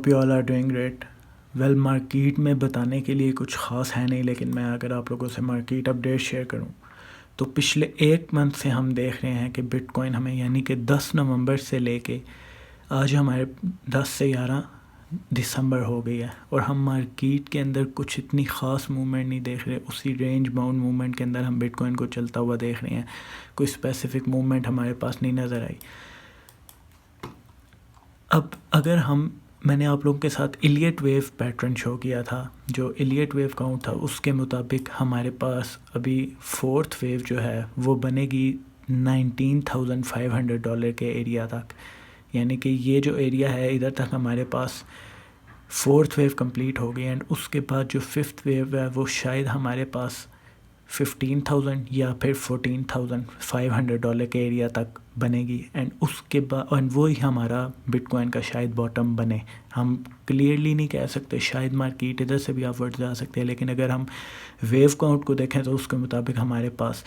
You all are doing great. Well, market में बताने के लिए कुछ ख़ास है नहीं, लेकिन मैं अगर आप लोगों से मार्केट अपडेट शेयर करूं तो पिछले एक मंथ से हम देख रहे हैं कि बिटकॉइन हमें यानी कि 10 नवंबर से लेके आज हमारे 10 से 11 दिसंबर हो गई है और हम मार्केट के अंदर कुछ इतनी ख़ास मूवमेंट नहीं देख रहे। उसी रेंज बाउंड मूवमेंट के अंदर हम बिटकॉइन को चलता हुआ देख रहे हैं। कोई स्पेसिफिक मूवमेंट हमारे पास नहीं नज़र आई। अब अगर मैंने आप लोगों के साथ इलियट वेव पैटर्न शो किया था। जो इलियट वेव काउंट था उसके मुताबिक हमारे पास अभी फोर्थ वेव जो है वो बनेगी $19,500 के एरिया तक। यानी कि ये जो एरिया है इधर तक हमारे पास फोर्थ वेव कंप्लीट हो गई एंड उसके बाद जो फिफ्थ वेव है वो शायद हमारे पास 15,000 या फिर $14,500 के एरिया तक बनेगी एंड उसके बाद एंड वही हमारा बिटकॉइन का शायद बॉटम बने। हम क्लियरली नहीं कह सकते, शायद मार्केट इधर से भी अपवर्ड जा सकते हैं, लेकिन अगर हम वेव काउंट को देखें तो उसके मुताबिक हमारे पास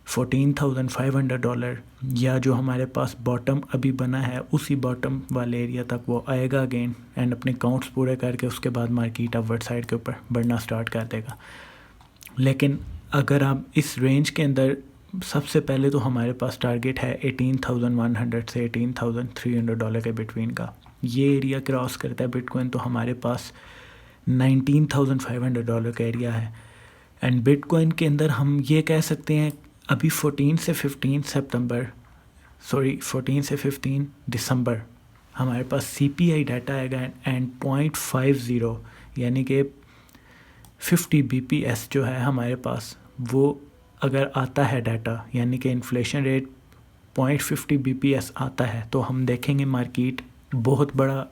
$14,500 या जो हमारे पास बॉटम अभी बना है उसी बॉटम वाले एरिया तक वो आएगा अगेन एंड अपने काउंट्स पूरे करके उसके बाद मार्केट अपवर्ड साइड के ऊपर बढ़ना स्टार्ट कर देगा। लेकिन अगर आप इस रेंज के अंदर सबसे पहले तो हमारे पास टारगेट है 18,100 से $18,300 के बिटवीन का। ये एरिया क्रॉस करता है बिटकॉइन तो हमारे पास $19,500 का एरिया है एंड बिटकॉइन के अंदर हम ये कह सकते हैं अभी 14 से 15 दिसंबर हमारे पास CPI डाटा आएगा एंड 0.50 यानी कि 50 BPS जो है हमारे पास वो अगर आता है डाटा यानी कि इन्फ्लेशन रेट 0.50 BPS आता है तो हम देखेंगे मार्केट बहुत बड़ा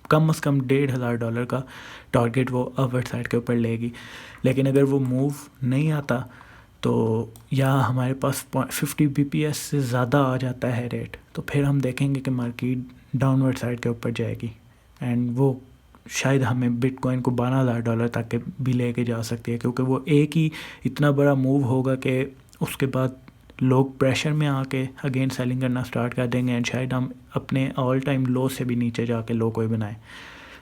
कम से कम $1,500 का टारगेट वो अपवर्ड साइड के ऊपर लेगी। लेकिन अगर वो मूव नहीं आता तो या हमारे पास 50 BPS से ज़्यादा आ जाता है रेट तो फिर हम देखेंगे कि मार्केट डाउनवर्ड साइड के ऊपर जाएगी एंड वो शायद हमें बिटकॉइन को $12,000 तक के भी लेके जा सकती है, क्योंकि वो एक ही इतना बड़ा मूव होगा कि उसके बाद लोग प्रेशर में आके अगेन सेलिंग करना स्टार्ट कर देंगे एंड शायद हम अपने ऑल टाइम लो से भी नीचे जाके लो कोई बनाए।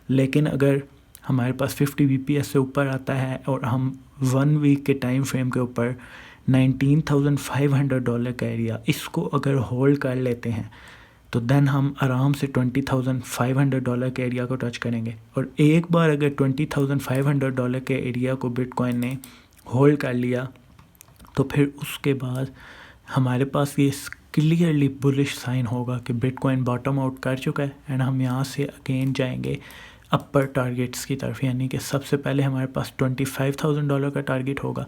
लेकिन अगर हमारे पास 50 BPS से ऊपर आता है और हम 1 वीक के टाइम फ्रेम के ऊपर $19,500 का एरिया इसको अगर होल्ड कर लेते हैं तो देन हम आराम से $20,500 के एरिया को टच करेंगे। और एक बार अगर $20,500 के एरिया को बिटकॉइन ने होल्ड कर लिया तो फिर उसके बाद हमारे पास ये क्लियरली बुलिश साइन होगा कि बिटकॉइन बॉटम आउट कर चुका है एंड हम यहाँ से अगेन जाएंगे अपर टारगेट्स की तरफ। यानी कि सबसे पहले हमारे पास $25,000 का टारगेट होगा।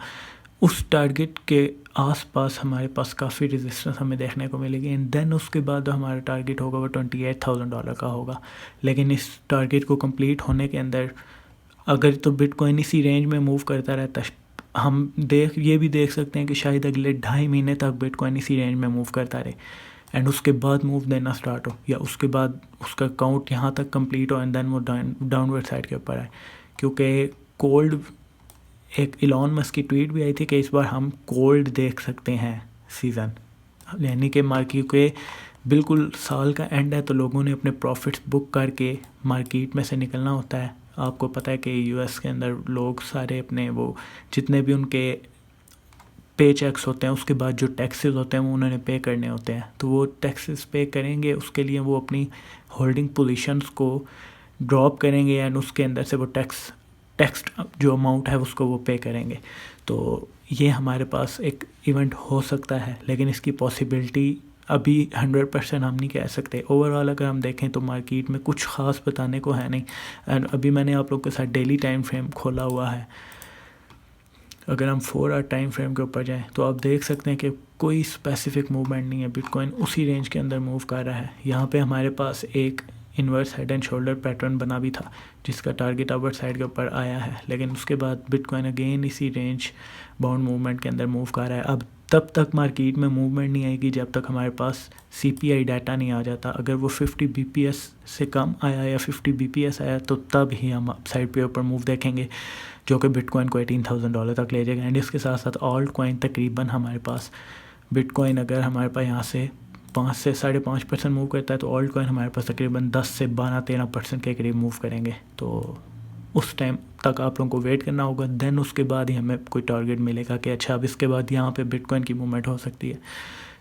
उस टारगेट के आसपास हमारे पास काफ़ी रेजिस्टेंस हमें देखने को मिलेगी एंड देन उसके बाद हमारा टारगेट होगा वो $28,000 का होगा। लेकिन इस टारगेट को कंप्लीट होने के अंदर अगर तो बिटकॉइन इसी रेंज में मूव करता रहता हम ये भी देख सकते हैं कि शायद अगले 2.5 महीने तक बिटकॉइन इसी रेंज में मूव करता रहे एंड उसके बाद मूव देना स्टार्ट हो या उसके बाद उसका काउंट यहाँ तक कंप्लीट हो एंड देन वो डाउनवर्ड साइड के ऊपर आए। क्योंकि कोल्ड एक इलॉन मस्क की ट्वीट भी आई थी कि इस बार हम कोल्ड देख सकते हैं सीज़न, यानी कि मार्केट के बिल्कुल साल का एंड है तो लोगों ने अपने प्रॉफिट्स बुक करके मार्केट में से निकलना होता है। आपको पता है कि US के अंदर लोग सारे अपने वो जितने भी उनके पे चेक्स होते हैं उसके बाद जो टैक्सेस होते हैं वो उन्होंने पे करने होते हैं, तो वो टैक्सेस पे करेंगे उसके लिए वो अपनी होल्डिंग पोजीशंस को ड्रॉप करेंगे एंड उसके अंदर से वो टैक्स जो अमाउंट है उसको वो पे करेंगे। तो ये हमारे पास एक इवेंट हो सकता है, लेकिन इसकी पॉसिबिलिटी अभी 100% हम नहीं कह सकते। ओवरऑल अगर हम देखें तो मार्केट में कुछ ख़ास बताने को है नहीं एंड अभी मैंने आप लोग के साथ डेली टाइम फ्रेम खोला हुआ है। अगर हम 4 आवर टाइम फ्रेम के ऊपर जाएं तो आप देख सकते हैं कि कोई स्पेसिफिक मूवमेंट नहीं है, बिटकॉइन उसी रेंज के अंदर मूव कर रहा है। यहाँ पे हमारे पास एक inverse head and shoulder pattern बना भी था जिसका टारगेट अपवर्ड साइड के ऊपर आया है, लेकिन उसके बाद बिटकॉइन अगेन इसी रेंज बाउंड मूवमेंट के अंदर मूव कर रहा है। अब तब तक मार्केट में मूवमेंट नहीं आएगी जब तक हमारे पास CPI डाटा नहीं आ जाता। अगर वो 50 BPS से कम आया या 50 BPS आया तो तब ही हम साइड पे ऊपर मूव देखेंगे जो कि बिटकॉइन को $18,000 तक ले जाएगा एंड इसके साथ साथ ऑल्ट कॉइन तकरीबन हमारे पास बिटकॉइन अगर हमारे पास यहाँ से 5 से 5.5% मूव करता है तो ऑल्ट कॉइन हमारे पास तकरीबन 10 से 12-13% के करीब मूव करेंगे। तो उस टाइम तक आप लोगों को वेट करना होगा, देन उसके बाद ही हमें कोई टारगेट मिलेगा कि अच्छा अब इसके बाद यहाँ पे बिटकॉइन की मूवमेंट हो सकती है।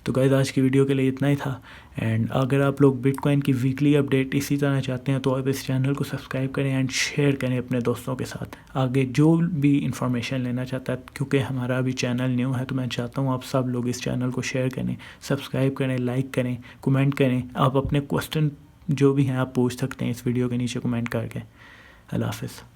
तो गाइस आज की वीडियो के लिए इतना ही था। एंड अगर आप लोग बिटकॉइन की वीकली अपडेट इसी तरह चाहते हैं तो आप इस चैनल को सब्सक्राइब करें एंड शेयर करें अपने दोस्तों के साथ। आगे जो भी इंफॉर्मेशन लेना चाहता है, क्योंकि हमारा अभी चैनल न्यू है, तो मैं चाहता हूँ आप सब लोग इस चैनल को शेयर करें, सब्सक्राइब करें, लाइक करें, कमेंट करें। आप अपने क्वेश्चन जो भी हैं आप पूछ सकते हैं इस वीडियो के नीचे कमेंट करके। अल्लाह हाफ़िज़।